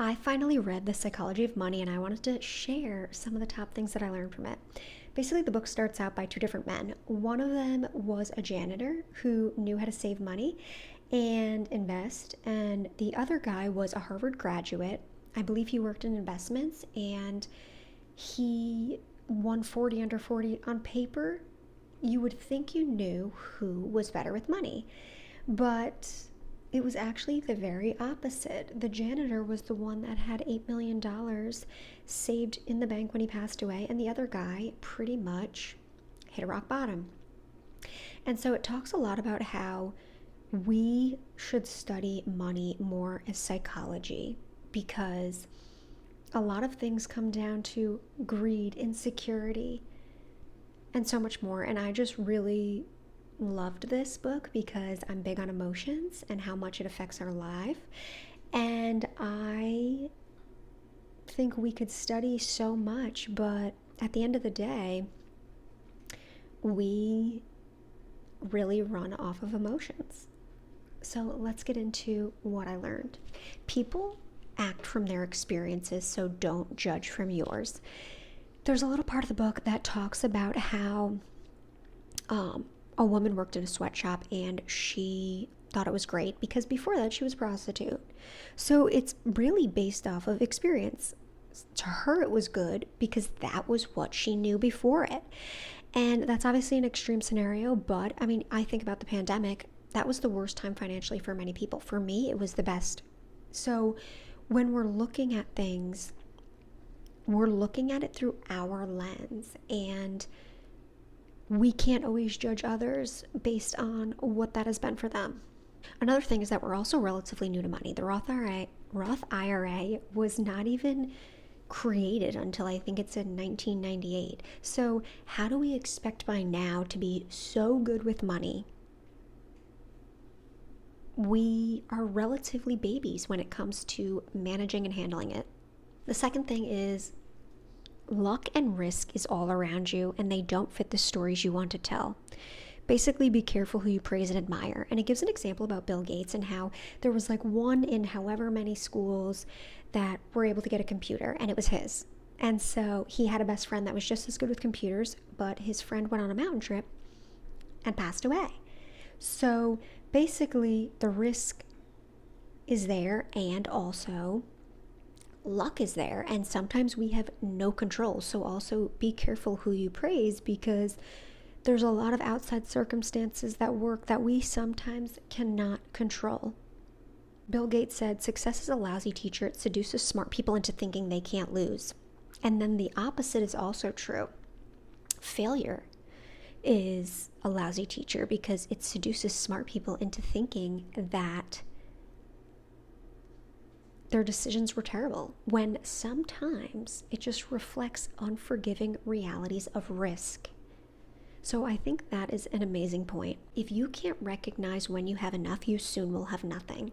I finally read The Psychology of Money, and I wanted to share some of the top things that I learned from it. Basically, the book starts out by two different men. One of them was a janitor who knew how to save money and invest, and the other guy was a Harvard graduate. I believe he worked in investments, and he won 40 under 40 on paper. You would think you knew who was better with money, but it was actually the very opposite. The janitor was the one that had $8 million saved in the bank when he passed away, and the other guy pretty much hit a rock bottom. And so it talks a lot about how we should study money more as psychology, because a lot of things come down to greed, insecurity, and so much more. And I just really loved this book because I'm big on emotions and how much it affects our life. And I think we could study so much, but at the end of the day, we really run off of emotions. So let's get into what I learned. People act from their experiences, so don't judge from yours. There's a little part of the book that talks about how a woman worked in a sweatshop and she thought it was great because before that she was a prostitute. So it's really based off of experience. To her, it was good because that was what she knew before it. And that's obviously an extreme scenario, but I mean, I think about the pandemic. That was the worst time financially for many people. For me, it was the best. So when we're looking at things, we're looking at it through our lens, and we can't always judge others based on what that has been for them. Another thing is that we're also relatively new to money. The Roth IRA was not even created until I think it's in 1998. So how do we expect by now to be so good with money? We are relatively babies when it comes to managing and handling it. The second thing is luck and risk is all around you, and they don't fit the stories you want to tell. Basically, be careful who you praise and admire. And it gives an example about Bill Gates and how there was like one in however many schools that were able to get a computer, and it was his. And so he had a best friend that was just as good with computers, but his friend went on a mountain trip and passed away. So basically, the risk is there, and also luck is there, and sometimes we have no control. So also be careful who you praise, because there's a lot of outside circumstances that work that we sometimes cannot control. Bill Gates said, "Success is a lousy teacher. It seduces smart people into thinking they can't lose." And then the opposite is also true. Failure is a lousy teacher because it seduces smart people into thinking that their decisions were terrible, when sometimes it just reflects unforgiving realities of risk. So I think that is an amazing point. If you can't recognize when you have enough, you soon will have nothing.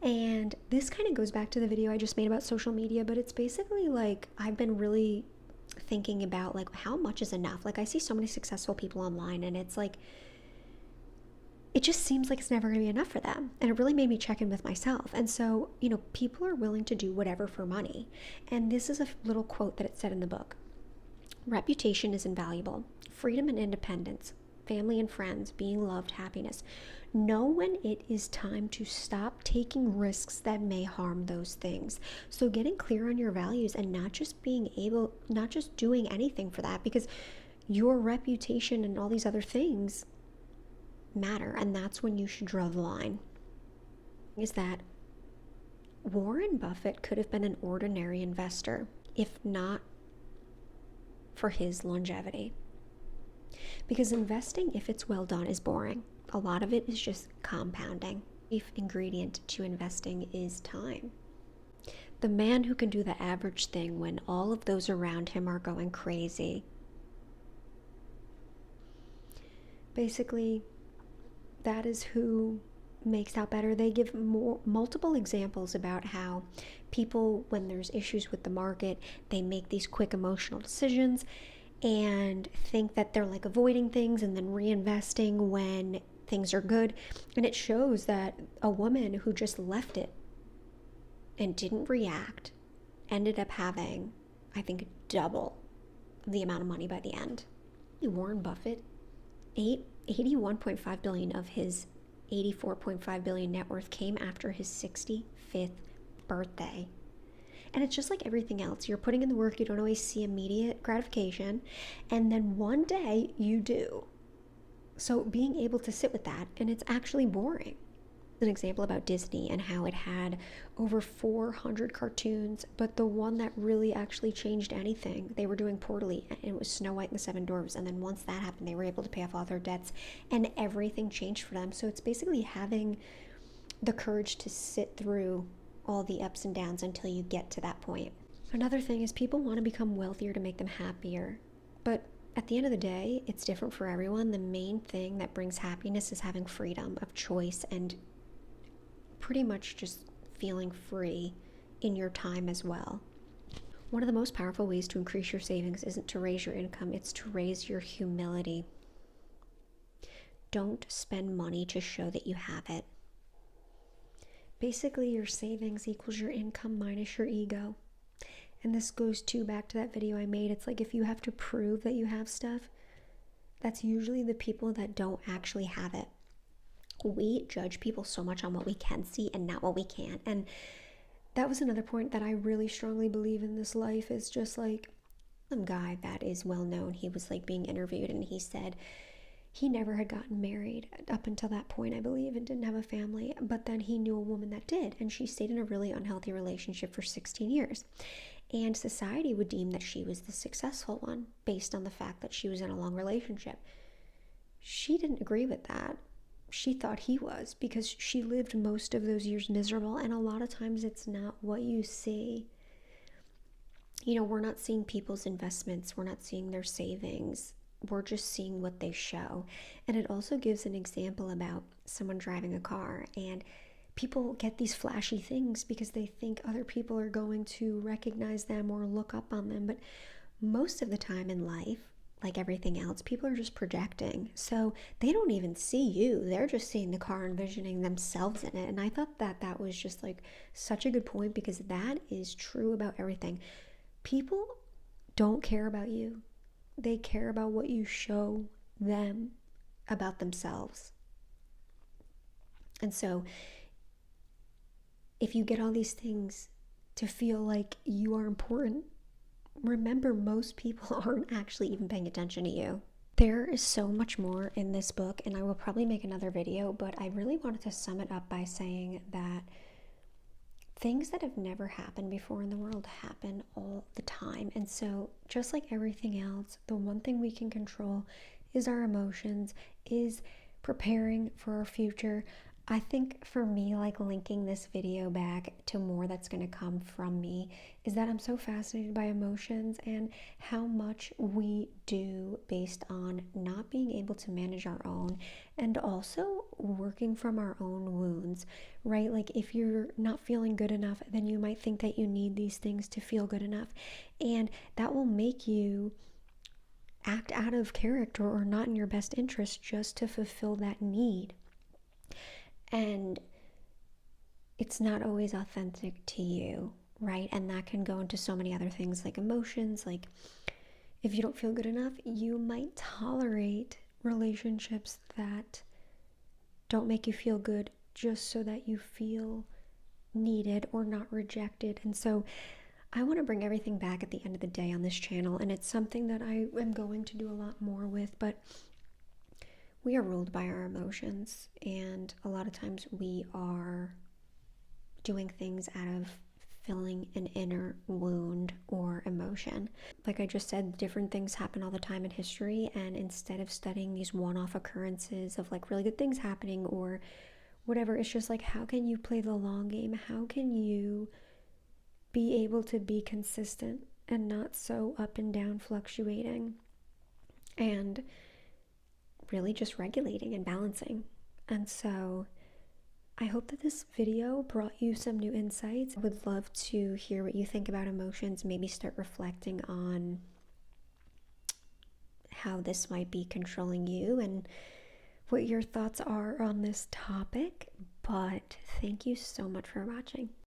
And this kind of goes back to the video I just made about social media, but it's basically like I've been really thinking about like how much is enough. Like I see so many successful people online, and it's like it just seems like it's never going to be enough for them. And it really made me check in with myself. And so, people are willing to do whatever for money. And this is a little quote that it said in the book. Reputation is invaluable. Freedom and independence, family and friends, being loved, happiness. Know when it is time to stop taking risks that may harm those things. So getting clear on your values and not just doing anything for that, because your reputation and all these other things matter, and that's when you should draw the line. Is that Warren Buffett could have been an ordinary investor if not for his longevity. Because investing, if it's well done, is boring. A lot of it is just compounding. The chief ingredient to investing is time. The man who can do the average thing when all of those around him are going crazy. Basically, that is who makes out better. They give multiple examples about how people, when there's issues with the market, they make these quick emotional decisions and think that they're like avoiding things and then reinvesting when things are good. And it shows that a woman who just left it and didn't react ended up having, I think, double the amount of money by the end. Warren Buffett, 81.5 billion of his 84.5 billion net worth came after his 65th birthday. And it's just like everything else. You're putting in the work, you don't always see immediate gratification, and then one day you do. So being able to sit with that, and it's actually boring. An example about Disney and how it had over 400 cartoons, but the one that really actually changed anything, they were doing poorly, and it was Snow White and the Seven Dwarfs. And then once that happened, they were able to pay off all their debts, and everything changed for them. So it's basically having the courage to sit through all the ups and downs until you get to that point. Another thing is people want to become wealthier to make them happier, but at the end of the day, it's different for everyone. The main thing that brings happiness is having freedom of choice and pretty much just feeling free in your time as well. One of the most powerful ways to increase your savings isn't to raise your income, it's to raise your humility. Don't spend money to show that you have it. Basically, your savings equals your income minus your ego. And this goes back to that video I made. It's like if you have to prove that you have stuff, that's usually the people that don't actually have it. We judge people so much on what we can see and not what we can't. And that was another point that I really strongly believe in this life, is just like some guy that is well known. He was like being interviewed, and he said he never had gotten married up until that point, I believe, and didn't have a family. But then he knew a woman that did, and she stayed in a really unhealthy relationship for 16 years. And society would deem that she was the successful one based on the fact that she was in a long relationship. She didn't agree with that. She thought he was, because she lived most of those years miserable, and a lot of times it's not what you see. You know, we're not seeing people's investments, we're not seeing their savings, we're just seeing what they show. And it also gives an example about someone driving a car, and people get these flashy things because they think other people are going to recognize them or look up on them. But most of the time in life, like everything else, people are just projecting. So they don't even see you. They're just seeing the car, envisioning themselves in it. And I thought that that was just like such a good point, because that is true about everything. People don't care about you. They care about what you show them about themselves. And so if you get all these things to feel like you are important, remember, most people aren't actually even paying attention to you. There is so much more in this book, and I will probably make another video, but I really wanted to sum it up by saying that things that have never happened before in the world happen all the time. And so just like everything else, the one thing we can control is our emotions, is preparing for our future. I think for me, like linking this video back to more that's going to come from me, is that I'm so fascinated by emotions and how much we do based on not being able to manage our own, and also working from our own wounds, right? Like if you're not feeling good enough, then you might think that you need these things to feel good enough, and that will make you act out of character or not in your best interest just to fulfill that need. And it's not always authentic to you, right? And that can go into so many other things like emotions. Like if you don't feel good enough, you might tolerate relationships that don't make you feel good just so that you feel needed or not rejected. And so I want to bring everything back at the end of the day on this channel, and it's something that I am going to do a lot more with, but we are ruled by our emotions, and a lot of times we are doing things out of filling an inner wound or emotion. Like I just said, different things happen all the time in history, and instead of studying these one-off occurrences of like really good things happening or whatever, it's just like, how can you play the long game? How can you be able to be consistent and not so up and down fluctuating, and really just regulating and balancing? And so I hope that this video brought you some new insights. I would love to hear what you think about emotions, maybe start reflecting on how this might be controlling you and what your thoughts are on this topic. But thank you so much for watching.